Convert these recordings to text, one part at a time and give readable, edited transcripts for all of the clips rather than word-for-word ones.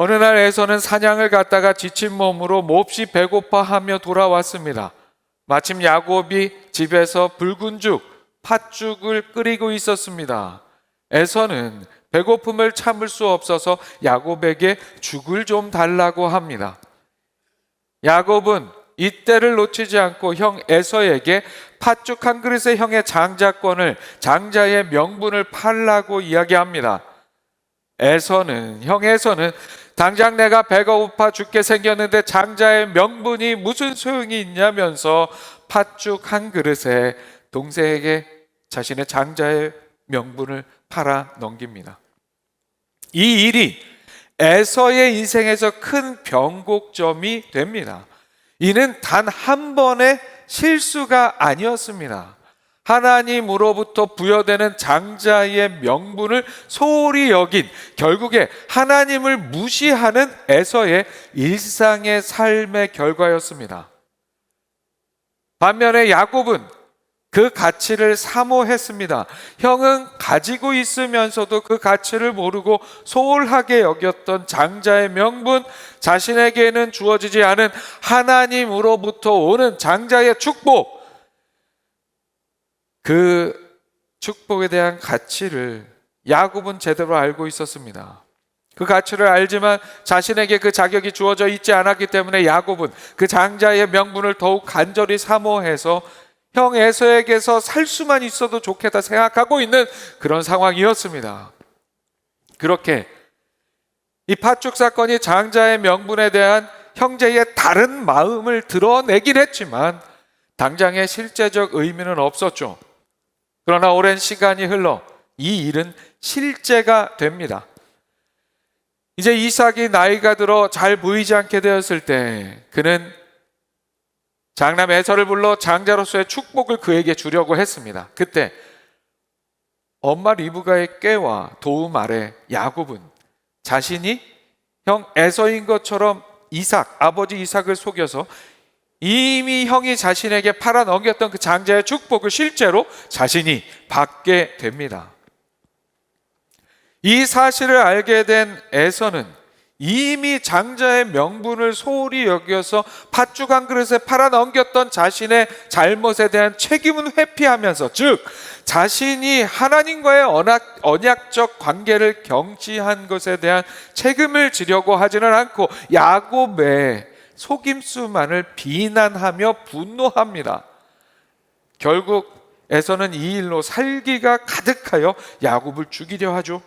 어느 날 에서는 사냥을 갔다가 지친 몸으로 몹시 배고파하며 돌아왔습니다. 마침 야곱이 집에서 붉은 죽, 팥죽을 끓이고 있었습니다. 에서는 배고픔을 참을 수 없어서 야곱에게 죽을 좀 달라고 합니다. 야곱은 이때를 놓치지 않고 형 에서에게 팥죽 한 그릇의 형의 장자권을, 장자의 명분을 팔라고 이야기합니다. 형 에서는 당장 내가 배가 고파 죽게 생겼는데 장자의 명분이 무슨 소용이 있냐면서 팥죽 한 그릇에 동생에게 자신의 장자의 명분을 팔아 넘깁니다. 이 일이 에서의 인생에서 큰 변곡점이 됩니다. 이는 단 한 번의 실수가 아니었습니다. 하나님으로부터 부여되는 장자의 명분을 소홀히 여긴, 결국에 하나님을 무시하는 에서의 일상의 삶의 결과였습니다. 반면에 야곱은 그 가치를 사모했습니다. 형은 가지고 있으면서도 그 가치를 모르고 소홀하게 여겼던 장자의 명분, 자신에게는 주어지지 않은 하나님으로부터 오는 장자의 축복, 그 축복에 대한 가치를 야곱은 제대로 알고 있었습니다. 그 가치를 알지만 자신에게 그 자격이 주어져 있지 않았기 때문에 야곱은 그 장자의 명분을 더욱 간절히 사모해서 형 에서에게서 살 수만 있어도 좋겠다 생각하고 있는 그런 상황이었습니다. 그렇게 이 팥죽 사건이 장자의 명분에 대한 형제의 다른 마음을 드러내긴 했지만 당장의 실제적 의미는 없었죠. 그러나 오랜 시간이 흘러 이 일은 실제가 됩니다. 이제 이삭이 나이가 들어 잘 보이지 않게 되었을 때 그는 장남 에서를 불러 장자로서의 축복을 그에게 주려고 했습니다. 그때 엄마 리브가의 꾀와 도움 아래 야곱은 자신이 형 에서인 것처럼 아버지 이삭을 속여서 이미 형이 자신에게 팔아 넘겼던 그 장자의 축복을 실제로 자신이 받게 됩니다. 이 사실을 알게 된 에서는 이미 장자의 명분을 소홀히 여겨서 팥죽 한 그릇에 팔아 넘겼던 자신의 잘못에 대한 책임은 회피하면서, 즉 자신이 하나님과의 언약적 관계를 경지한 것에 대한 책임을 지려고 하지는 않고 야곱의 속임수만을 비난하며 분노합니다. 결국 에서는 이 일로 살기가 가득하여 야곱을 죽이려 하죠.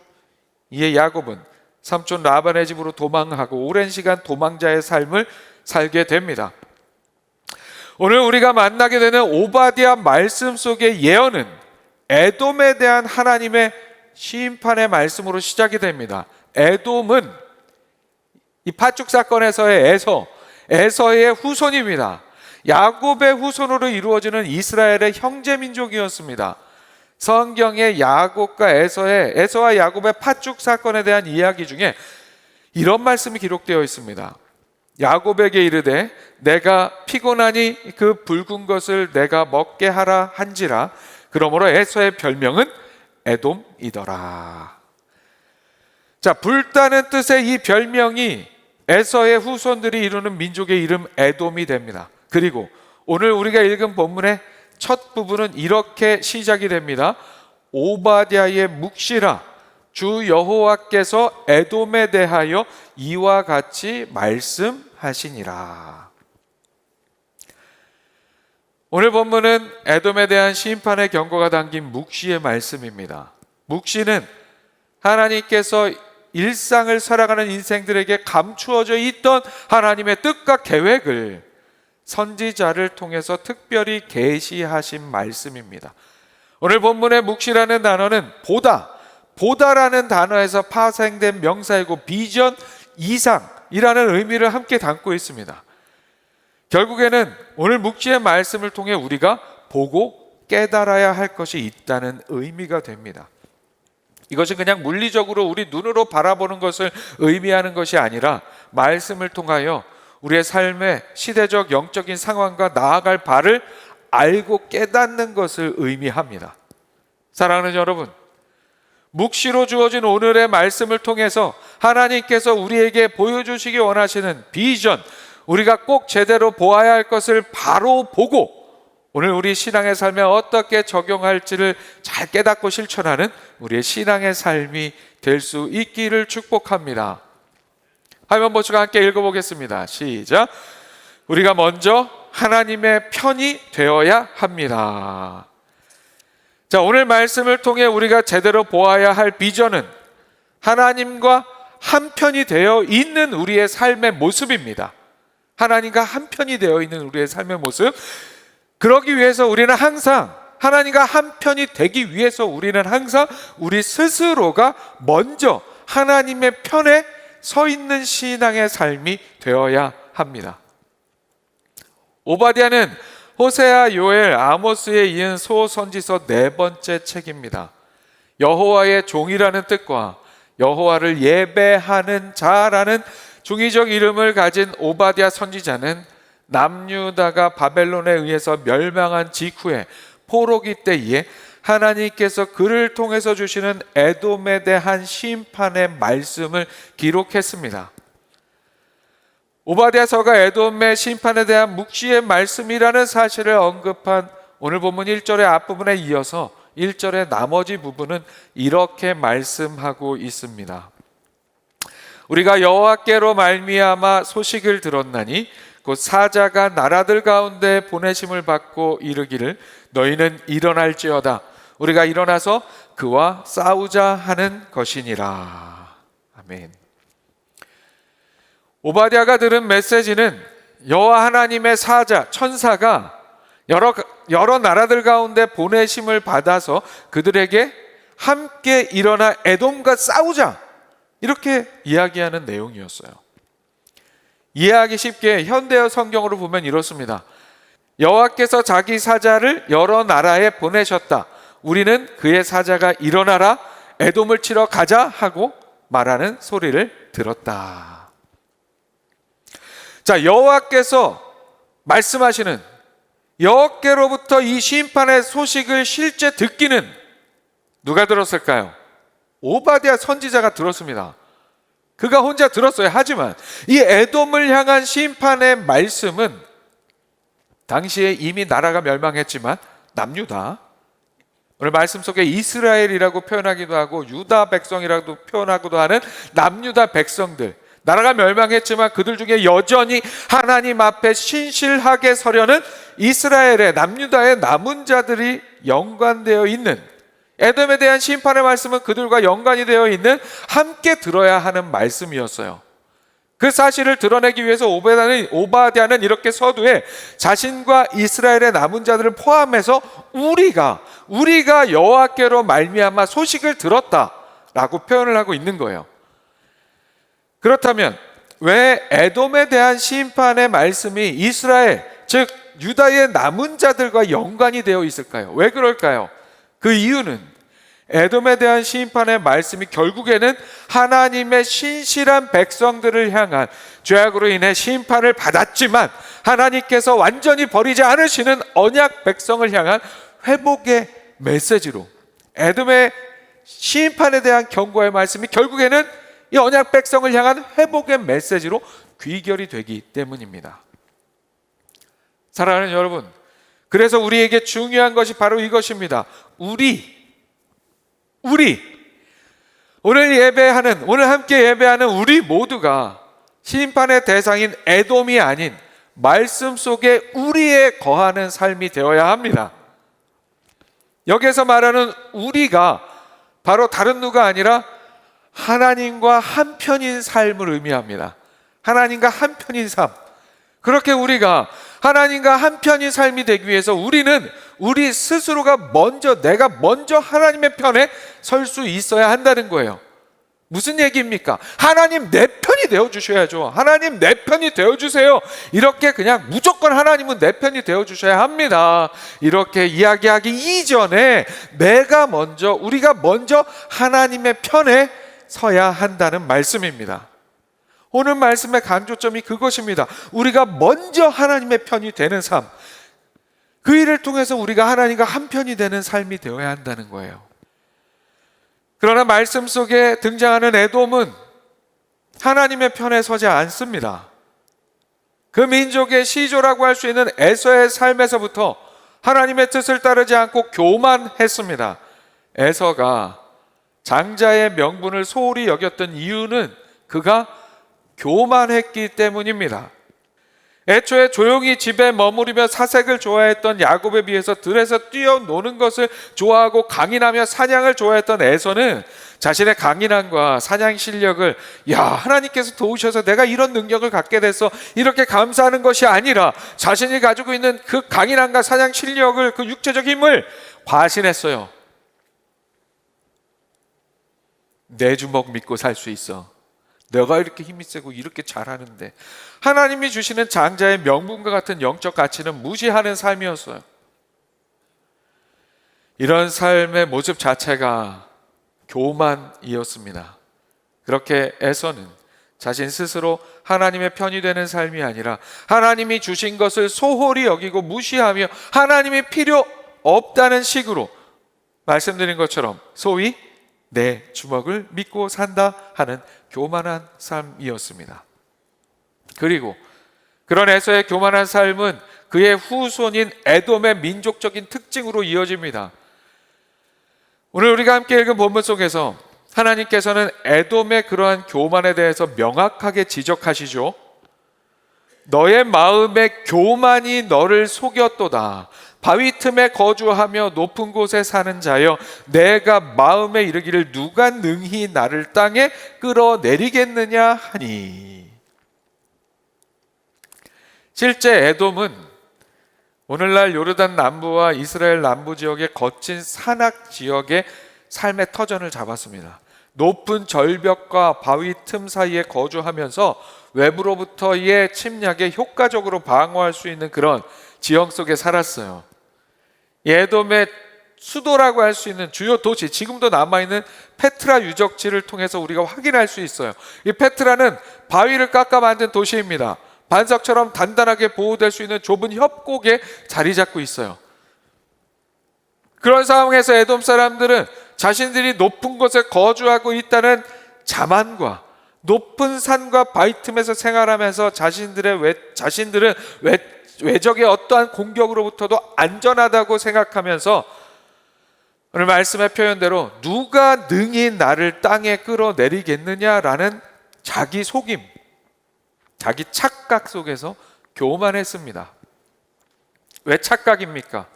이에 야곱은 삼촌 라반의 집으로 도망하고 오랜 시간 도망자의 삶을 살게 됩니다. 오늘 우리가 만나게 되는 오바댜 말씀 속의 예언은 에돔에 대한 하나님의 심판의 말씀으로 시작이 됩니다. 에돔은 이 팥죽 사건에서의 에서의 후손입니다. 야곱의 후손으로 이루어지는 이스라엘의 형제 민족이었습니다. 성경의 야곱과 에서와 야곱의 팥죽 사건에 대한 이야기 중에 이런 말씀이 기록되어 있습니다. 야곱에게 이르되 내가 피곤하니 그 붉은 것을 내가 먹게 하라 한지라. 그러므로 에서의 별명은 에돔이더라. 자, 불타는 뜻의 이 별명이 에서의 후손들이 이루는 민족의 이름 에돔이 됩니다. 그리고 오늘 우리가 읽은 본문의 첫 부분은 이렇게 시작이 됩니다. 오바댜의 묵시라, 주 여호와께서 에돔에 대하여 이와 같이 말씀하시니라. 오늘 본문은 에돔에 대한 심판의 경고가 담긴 묵시의 말씀입니다. 묵시는 하나님께서 일상을 살아가는 인생들에게 감추어져 있던 하나님의 뜻과 계획을 선지자를 통해서 특별히 계시하신 말씀입니다. 오늘 본문의 묵시라는 단어는 보다라는 단어에서 파생된 명사이고 비전, 이상이라는 의미를 함께 담고 있습니다. 결국에는 오늘 묵시의 말씀을 통해 우리가 보고 깨달아야 할 것이 있다는 의미가 됩니다. 이것은 그냥 물리적으로 우리 눈으로 바라보는 것을 의미하는 것이 아니라 말씀을 통하여 우리의 삶의 시대적 영적인 상황과 나아갈 바를 알고 깨닫는 것을 의미합니다. 사랑하는 여러분, 묵시로 주어진 오늘의 말씀을 통해서 하나님께서 우리에게 보여주시기 원하시는 비전, 우리가 꼭 제대로 보아야 할 것을 바로 보고 오늘 우리 신앙의 삶에 어떻게 적용할지를 잘 깨닫고 실천하는 우리의 신앙의 삶이 될 수 있기를 축복합니다. 화면 보시고 함께 읽어보겠습니다. 시작. 우리가 먼저 하나님의 편이 되어야 합니다. 자, 오늘 말씀을 통해 우리가 제대로 보아야 할 비전은 하나님과 한편이 되어 있는 우리의 삶의 모습입니다. 하나님과 한편이 되어 있는 우리의 삶의 모습. 그러기 위해서 우리는 항상 하나님과 한편이 되기 위해서 우리는 항상 우리 스스로가 먼저 하나님의 편에 서 있는 신앙의 삶이 되어야 합니다. 오바댜는 호세아, 요엘, 아모스에 이은 소선지서 4번째 책입니다. 여호와의 종이라는 뜻과 여호와를 예배하는 자라는 중의적 이름을 가진 오바댜 선지자는 남유다가 바벨론에 의해서 멸망한 직후에 포로기 때에 하나님께서 그를 통해서 주시는 에돔에 대한 심판의 말씀을 기록했습니다. 오바댜서가 에돔의 심판에 대한 묵시의 말씀이라는 사실을 언급한 오늘 본문 1절의 앞부분에 이어서 1절의 나머지 부분은 이렇게 말씀하고 있습니다. 우리가 여호와께로 말미암아 소식을 들었나니 곧 사자가 나라들 가운데 보내심을 받고 이르기를 너희는 일어날지어다. 우리가 일어나서 그와 싸우자 하는 것이니라. 아멘. 오바댜가 들은 메시지는 여호와 하나님의 사자, 천사가 여러 나라들 가운데 보내심을 받아서 그들에게 함께 일어나 에돔과 싸우자, 이렇게 이야기하는 내용이었어요. 이해하기 쉽게 현대어 성경으로 보면 이렇습니다. 여호와께서 자기 사자를 여러 나라에 보내셨다. 우리는 그의 사자가 일어나라 에돔을 치러 가자 하고 말하는 소리를 들었다. 자, 여호와께서 말씀하시는 여호와께로부터 이 심판의 소식을 실제 듣기는 누가 들었을까요? 오바댜 선지자가 들었습니다. 그가 혼자 들었어요. 하지만 이 에돔을 향한 심판의 말씀은 당시에 이미 나라가 멸망했지만 남유다, 오늘 말씀 속에 이스라엘이라고 표현하기도 하고 유다 백성이라고 표현하기도 하는 남유다 백성들, 나라가 멸망했지만 그들 중에 여전히 하나님 앞에 신실하게 서려는 이스라엘의 남유다의 남은 자들이 연관되어 있는 에돔에 대한 심판의 말씀은 그들과 연관이 되어 있는 함께 들어야 하는 말씀이었어요. 그 사실을 드러내기 위해서 오바댜는 이렇게 서두에 자신과 이스라엘의 남은 자들을 포함해서 우리가 여호와께로 말미암아 소식을 들었다라고 표현을 하고 있는 거예요. 그렇다면 왜 에돔에 대한 심판의 말씀이 이스라엘, 즉 유다의 남은 자들과 연관이 되어 있을까요? 왜 그럴까요? 그 이유는 에돔에 대한 심판의 말씀이 결국에는 하나님의 신실한 백성들을 향한 죄악으로 인해 심판을 받았지만 하나님께서 완전히 버리지 않으시는 언약 백성을 향한 회복의 메시지로, 에돔의 심판에 대한 경고의 말씀이 결국에는 이 언약 백성을 향한 회복의 메시지로 귀결이 되기 때문입니다. 사랑하는 여러분, 그래서 우리에게 중요한 것이 바로 이것입니다. 오늘 함께 예배하는 우리 모두가 심판의 대상인 에돔이 아닌 말씀 속에 우리에 거하는 삶이 되어야 합니다. 여기서 말하는 우리가 바로 다른 누가 아니라 하나님과 한편인 삶을 의미합니다. 하나님과 한편인 삶. 그렇게 우리가 하나님과 한편인 삶이 되기 위해서 우리는 우리 스스로가 내가 먼저 하나님의 편에 설 수 있어야 한다는 거예요. 무슨 얘기입니까? 하나님 내 편이 되어주셔야죠. 하나님 내 편이 되어주세요. 이렇게 그냥 무조건 하나님은 내 편이 되어주셔야 합니다. 이렇게 이야기하기 이전에 우리가 먼저 하나님의 편에 서야 한다는 말씀입니다. 오늘 말씀의 강조점이 그것입니다. 우리가 먼저 하나님의 편이 되는 삶, 그 일을 통해서 우리가 하나님과 한편이 되는 삶이 되어야 한다는 거예요. 그러나 말씀 속에 등장하는 에돔은 하나님의 편에 서지 않습니다. 그 민족의 시조라고 할 수 있는 에서의 삶에서부터 하나님의 뜻을 따르지 않고 교만했습니다. 에서가 장자의 명분을 소홀히 여겼던 이유는 그가 교만했기 때문입니다. 애초에 조용히 집에 머무르며 사색을 좋아했던 야곱에 비해서 들에서 뛰어노는 것을 좋아하고 강인하며 사냥을 좋아했던 에서는 자신의 강인함과 사냥 실력을 하나님께서 도우셔서 내가 이런 능력을 갖게 돼서 이렇게 감사하는 것이 아니라 자신이 가지고 있는 그 강인함과 사냥 실력을, 그 육체적 힘을 과신했어요. 내 주먹 믿고 살 수 있어. 내가 이렇게 힘이 세고 이렇게 잘하는데. 하나님이 주시는 장자의 명분과 같은 영적 가치는 무시하는 삶이었어요. 이런 삶의 모습 자체가 교만이었습니다. 그렇게 에서는 자신 스스로 하나님의 편이 되는 삶이 아니라 하나님이 주신 것을 소홀히 여기고 무시하며 하나님이 필요 없다는 식으로, 말씀드린 것처럼 소위 내 주먹을 믿고 산다 하는 교만한 삶이었습니다. 그리고 그런 에서의 교만한 삶은 그의 후손인 에돔의 민족적인 특징으로 이어집니다. 오늘 우리가 함께 읽은 본문 속에서 하나님께서는 에돔의 그러한 교만에 대해서 명확하게 지적하시죠. 너의 마음의 교만이 너를 속였도다. 바위 틈에 거주하며 높은 곳에 사는 자여, 내가 마음에 이르기를 누가 능히 나를 땅에 끌어내리겠느냐 하니. 실제 에돔은 오늘날 요르단 남부와 이스라엘 남부 지역의 거친 산악 지역의 삶의 터전을 잡았습니다. 높은 절벽과 바위 틈 사이에 거주하면서 외부로부터의 침략에 효과적으로 방어할 수 있는 그런 지형 속에 살았어요. 에돔의 수도라고 할 수 있는 주요 도시, 지금도 남아있는 페트라 유적지를 통해서 우리가 확인할 수 있어요. 이 페트라는 바위를 깎아 만든 도시입니다. 반석처럼 단단하게 보호될 수 있는 좁은 협곡에 자리 잡고 있어요. 그런 상황에서 에돔 사람들은 자신들이 높은 곳에 거주하고 있다는 자만과 높은 산과 바위 틈에서 생활하면서 자신들은 외적의 어떠한 공격으로부터도 안전하다고 생각하면서 오늘 말씀의 표현대로 누가 능히 나를 땅에 끌어내리겠느냐라는 자기 속임, 자기 착각 속에서 교만했습니다. 왜 착각입니까?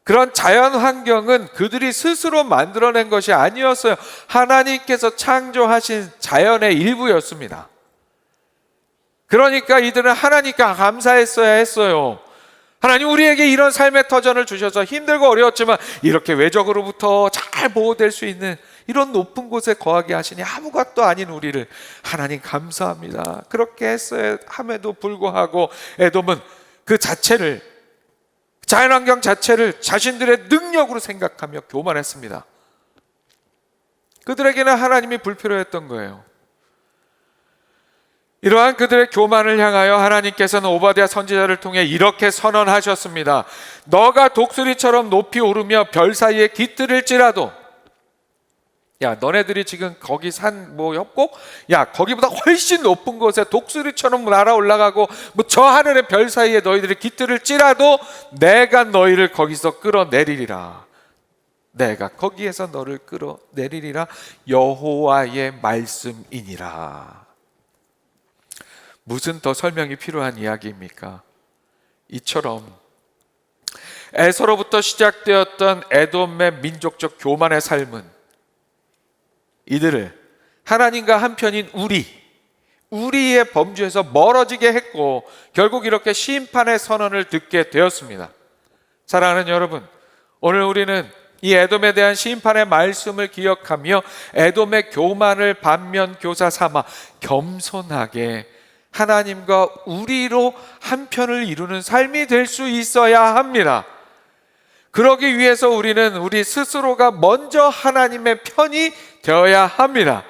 그런 자연 환경은 그들이 스스로 만들어낸 것이 아니었어요. 하나님께서 창조하신 자연의 일부였습니다. 그러니까 이들은 하나님께 감사했어야 했어요. 하나님, 우리에게 이런 삶의 터전을 주셔서 힘들고 어려웠지만 이렇게 외적으로부터 잘 보호될 수 있는 이런 높은 곳에 거하게 하시니 아무것도 아닌 우리를 하나님 감사합니다. 그렇게 했어야 함에도 불구하고 에돔은 그 자체를, 자연환경 자체를 자신들의 능력으로 생각하며 교만했습니다. 그들에게는 하나님이 불필요했던 거예요. 이러한 그들의 교만을 향하여 하나님께서는 오바댜 선지자를 통해 이렇게 선언하셨습니다. 너가 독수리처럼 높이 오르며 별 사이에 깃들일지라도, 너네들이 지금 거기 산 협곡? 거기보다 훨씬 높은 곳에 독수리처럼 날아 올라가고 저 하늘의 별 사이에 너희들이 깃들일지라도 내가 너희를 거기서 끌어내리리라. 내가 거기에서 너를 끌어내리리라. 여호와의 말씀이니라. 무슨 더 설명이 필요한 이야기입니까? 이처럼 에서로부터 시작되었던 에돔의 민족적 교만의 삶은 이들을 하나님과 한편인 우리의 범주에서 멀어지게 했고 결국 이렇게 심판의 선언을 듣게 되었습니다. 사랑하는 여러분, 오늘 우리는 이 에돔에 대한 심판의 말씀을 기억하며 에돔의 교만을 반면 교사 삼아 겸손하게 하나님과 우리로 한편을 이루는 삶이 될 수 있어야 합니다. 그러기 위해서 우리는 우리 스스로가 먼저 하나님의 편이 되어야 합니다.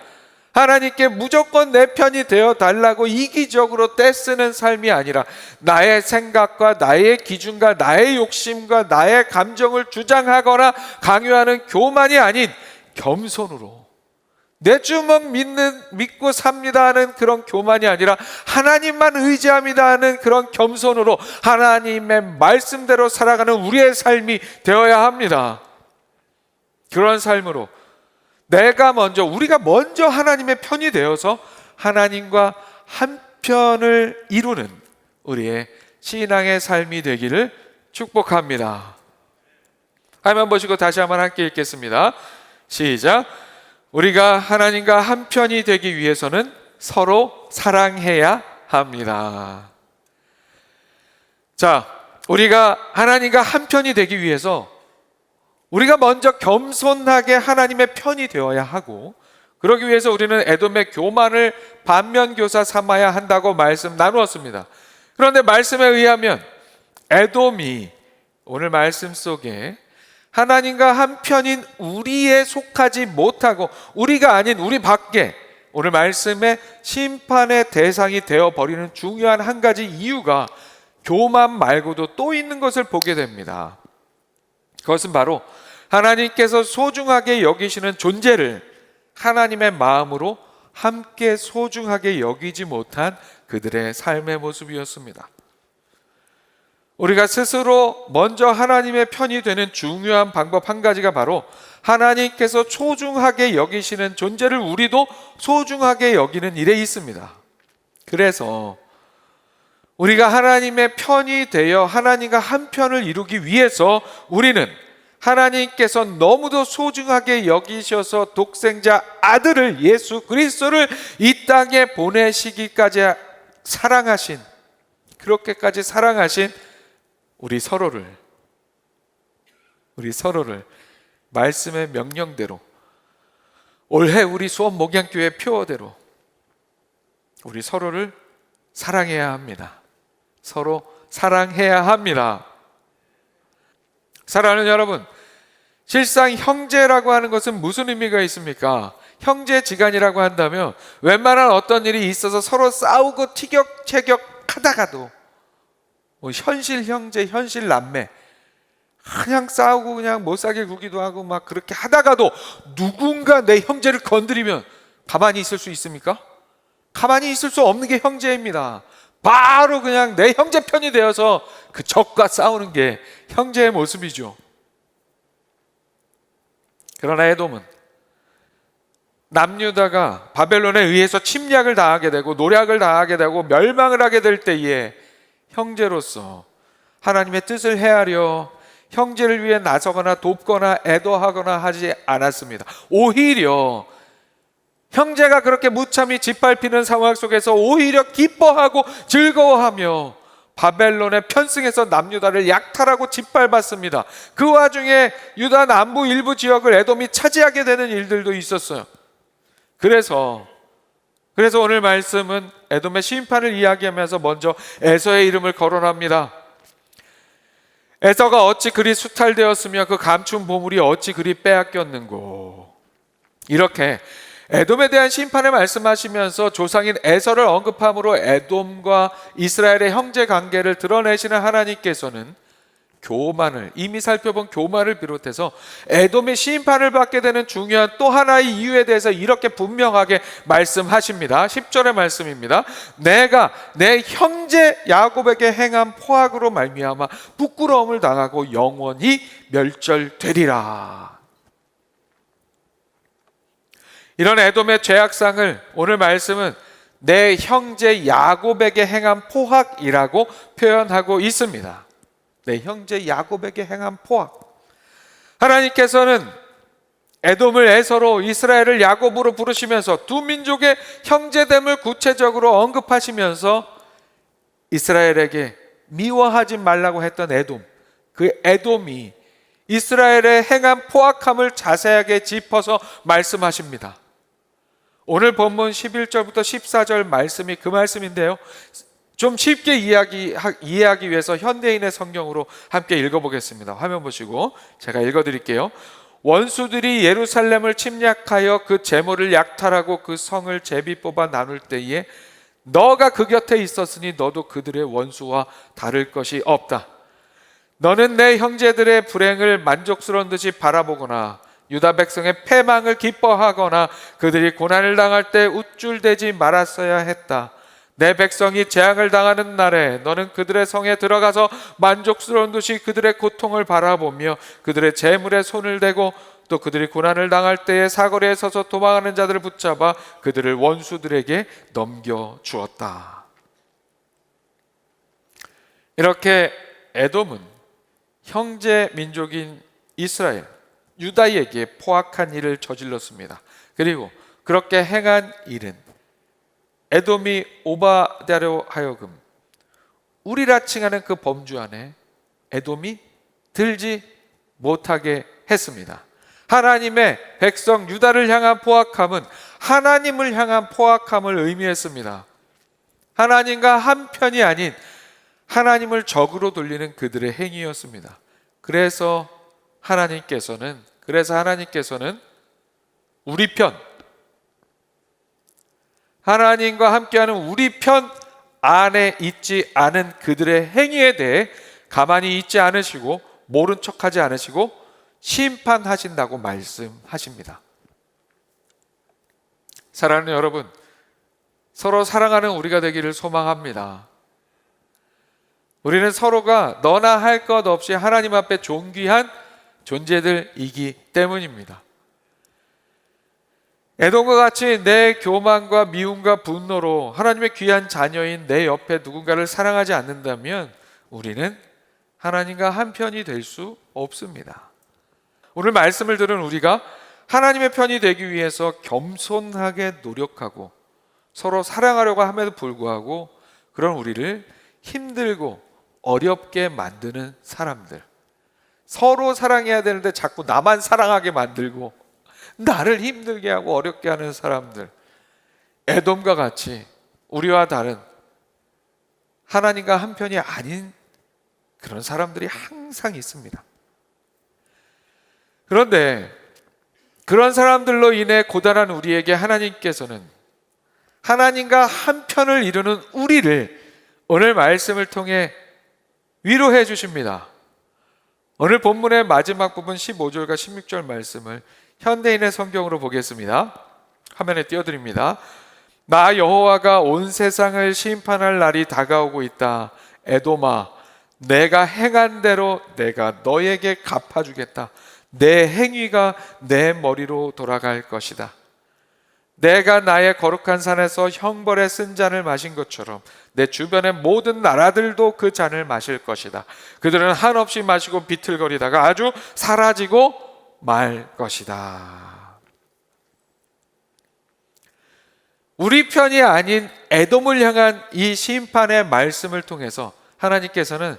하나님께 무조건 내 편이 되어 달라고 이기적으로 떼쓰는 삶이 아니라 나의 생각과 나의 기준과 나의 욕심과 나의 감정을 주장하거나 강요하는 교만이 아닌 겸손으로 내 주먹 믿고 삽니다 하는 그런 교만이 아니라 하나님만 의지합니다 하는 그런 겸손으로 하나님의 말씀대로 살아가는 우리의 삶이 되어야 합니다. 그런 삶으로 우리가 먼저 하나님의 편이 되어서 하나님과 한편을 이루는 우리의 신앙의 삶이 되기를 축복합니다. 화면 보시고 다시 한번 함께 읽겠습니다. 시작. 우리가 하나님과 한편이 되기 위해서는 서로 사랑해야 합니다. 자, 우리가 하나님과 한편이 되기 위해서 우리가 먼저 겸손하게 하나님의 편이 되어야 하고, 그러기 위해서 우리는 에돔의 교만을 반면교사 삼아야 한다고 말씀 나누었습니다. 그런데 말씀에 의하면 에돔이 오늘 말씀 속에 하나님과 한편인 우리에 속하지 못하고 우리가 아닌 우리 밖에 오늘 말씀에 심판의 대상이 되어버리는 중요한 한 가지 이유가 교만 말고도 또 있는 것을 보게 됩니다. 그것은 바로 하나님께서 소중하게 여기시는 존재를 하나님의 마음으로 함께 소중하게 여기지 못한 그들의 삶의 모습이었습니다. 우리가 스스로 먼저 하나님의 편이 되는 중요한 방법 한 가지가 바로 하나님께서 소중하게 여기시는 존재를 우리도 소중하게 여기는 일에 있습니다. 그래서 우리가 하나님의 편이 되어 하나님과 한 편을 이루기 위해서 우리는 하나님께서 너무도 소중하게 여기셔서 독생자 아들을 예수 그리스도를 이 땅에 보내시기까지 사랑하신, 그렇게까지 사랑하신 우리 서로를 말씀의 명령대로, 올해 우리 수원 목양교회 표어대로 우리 서로를 사랑해야 합니다. 서로 사랑해야 합니다. 사랑하는 여러분, 실상 형제라고 하는 것은 무슨 의미가 있습니까? 형제지간이라고 한다면 웬만한 어떤 일이 있어서 서로 싸우고 티격태격 하다가도 현실 형제, 현실 남매 그냥 싸우고 그냥 못사게 구기도 하고 막 그렇게 하다가도 누군가 내 형제를 건드리면 가만히 있을 수 있습니까? 가만히 있을 수 없는 게 형제입니다. 바로 그냥 내 형제 편이 되어서 그 적과 싸우는 게 형제의 모습이죠. 그러나 에돔은 남유다가 바벨론에 의해서 침략을 당하게 되고 노략을 당하게 되고 멸망을 하게 될 때에 형제로서 하나님의 뜻을 헤아려 형제를 위해 나서거나 돕거나 애도하거나 하지 않았습니다. 오히려 형제가 그렇게 무참히 짓밟히는 상황 속에서 오히려 기뻐하고 즐거워하며 바벨론에 편승해서 남유다를 약탈하고 짓밟았습니다. 그 와중에 유다 남부 일부 지역을 에돔이 차지하게 되는 일들도 있었어요. 그래서 오늘 말씀은 에돔의 심판을 이야기하면서 먼저 에서의 이름을 거론합니다. 에서가 어찌 그리 수탈되었으며 그 감춘 보물이 어찌 그리 빼앗겼는고. 이렇게 에돔에 대한 심판을 말씀하시면서 조상인 에서를 언급함으로 에돔과 이스라엘의 형제 관계를 드러내시는 하나님께서는 교만을, 이미 살펴본 교만을 비롯해서 에돔의 심판을 받게 되는 중요한 또 하나의 이유에 대해서 이렇게 분명하게 말씀하십니다. 10절의 말씀입니다. 내가 내 형제 야곱에게 행한 포악으로 말미암아 부끄러움을 당하고 영원히 멸절되리라. 이런 에돔의 죄악상을 오늘 말씀은 내 형제 야곱에게 행한 포악이라고 표현하고 있습니다. 내 형제 야곱에게 행한 포악. 하나님께서는 에돔을 에서로, 이스라엘을 야곱으로 부르시면서 두 민족의 형제됨을 구체적으로 언급하시면서 이스라엘에게 미워하지 말라고 했던 에돔, 그 에돔이 이스라엘의 행한 포악함을 자세하게 짚어서 말씀하십니다. 오늘 본문 11절부터 14절 말씀이 그 말씀인데요, 좀 쉽게 이해하기 위해서 현대인의 성경으로 함께 읽어보겠습니다. 화면 보시고 제가 읽어드릴게요. 원수들이 예루살렘을 침략하여 그 재물을 약탈하고 그 성을 제비 뽑아 나눌 때에 너가 그 곁에 있었으니 너도 그들의 원수와 다를 것이 없다. 너는 내 형제들의 불행을 만족스러운 듯이 바라보거나 유다 백성의 패망을 기뻐하거나 그들이 고난을 당할 때 우쭐대지 말았어야 했다. 내 백성이 재앙을 당하는 날에 너는 그들의 성에 들어가서 만족스러운 듯이 그들의 고통을 바라보며 그들의 재물에 손을 대고 또 그들이 고난을 당할 때에 사거리에 서서 도망하는 자들을 붙잡아 그들을 원수들에게 넘겨주었다. 이렇게 에돔은 형제 민족인 이스라엘, 유다에게 포악한 일을 저질렀습니다. 그리고 그렇게 행한 일은 에돔이 오바댜로 하여금 우리라 칭하는 그 범주 안에 에돔이 들지 못하게 했습니다. 하나님의 백성 유다를 향한 포악함은 하나님을 향한 포악함을 의미했습니다. 하나님과 한편이 아닌 하나님을 적으로 돌리는 그들의 행위였습니다. 그래서 하나님께서는 우리 편, 하나님과 함께하는 우리 편 안에 있지 않은 그들의 행위에 대해 가만히 있지 않으시고 모른 척하지 않으시고 심판하신다고 말씀하십니다. 사랑하는 여러분, 서로 사랑하는 우리가 되기를 소망합니다. 우리는 서로가 너나 할 것 없이 하나님 앞에 존귀한 존재들이기 때문입니다. 에돔과 같이 내 교만과 미움과 분노로 하나님의 귀한 자녀인 내 옆에 누군가를 사랑하지 않는다면 우리는 하나님과 한편이 될 수 없습니다. 오늘 말씀을 들은 우리가 하나님의 편이 되기 위해서 겸손하게 노력하고 서로 사랑하려고 함에도 불구하고 그런 우리를 힘들고 어렵게 만드는 사람들, 서로 사랑해야 되는데 자꾸 나만 사랑하게 만들고 나를 힘들게 하고 어렵게 하는 사람들, 에돔과 같이 우리와 다른 하나님과 한편이 아닌 그런 사람들이 항상 있습니다. 그런데 그런 사람들로 인해 고단한 우리에게 하나님께서는 하나님과 한편을 이루는 우리를 오늘 말씀을 통해 위로해 주십니다. 오늘 본문의 마지막 부분 15절과 16절 말씀을 현대인의 성경으로 보겠습니다. 화면에 띄워드립니다. 나 여호와가 온 세상을 심판할 날이 다가오고 있다. 에돔아, 내가 행한 대로 내가 너에게 갚아주겠다. 내 행위가 내 머리로 돌아갈 것이다. 내가 나의 거룩한 산에서 형벌의 쓴 잔을 마신 것처럼 내 주변의 모든 나라들도 그 잔을 마실 것이다. 그들은 한없이 마시고 비틀거리다가 아주 사라지고 말 것이다. 우리 편이 아닌 에돔을 향한 이 심판의 말씀을 통해서 하나님께서는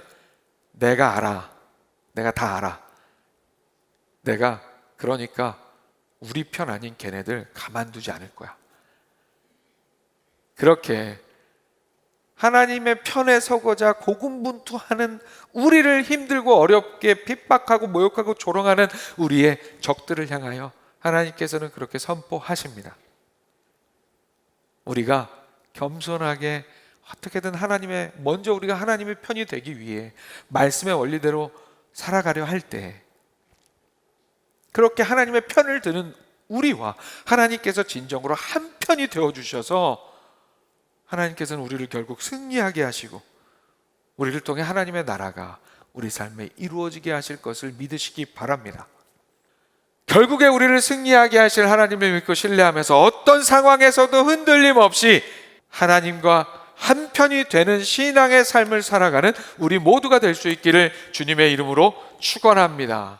내가 알아. 내가 다 알아. 내가 그러니까 우리 편 아닌 걔네들 가만두지 않을 거야. 그렇게 하나님의 편에 서고자 고군분투하는 우리를 힘들고 어렵게 핍박하고 모욕하고 조롱하는 우리의 적들을 향하여 하나님께서는 그렇게 선포하십니다. 우리가 겸손하게 어떻게든 먼저 우리가 하나님의 편이 되기 위해 말씀의 원리대로 살아가려 할 때 그렇게 하나님의 편을 드는 우리와 하나님께서 진정으로 한 편이 되어주셔서 하나님께서는 우리를 결국 승리하게 하시고 우리를 통해 하나님의 나라가 우리 삶에 이루어지게 하실 것을 믿으시기 바랍니다. 결국에 우리를 승리하게 하실 하나님을 믿고 신뢰하면서 어떤 상황에서도 흔들림 없이 하나님과 한 편이 되는 신앙의 삶을 살아가는 우리 모두가 될 수 있기를 주님의 이름으로 축원합니다.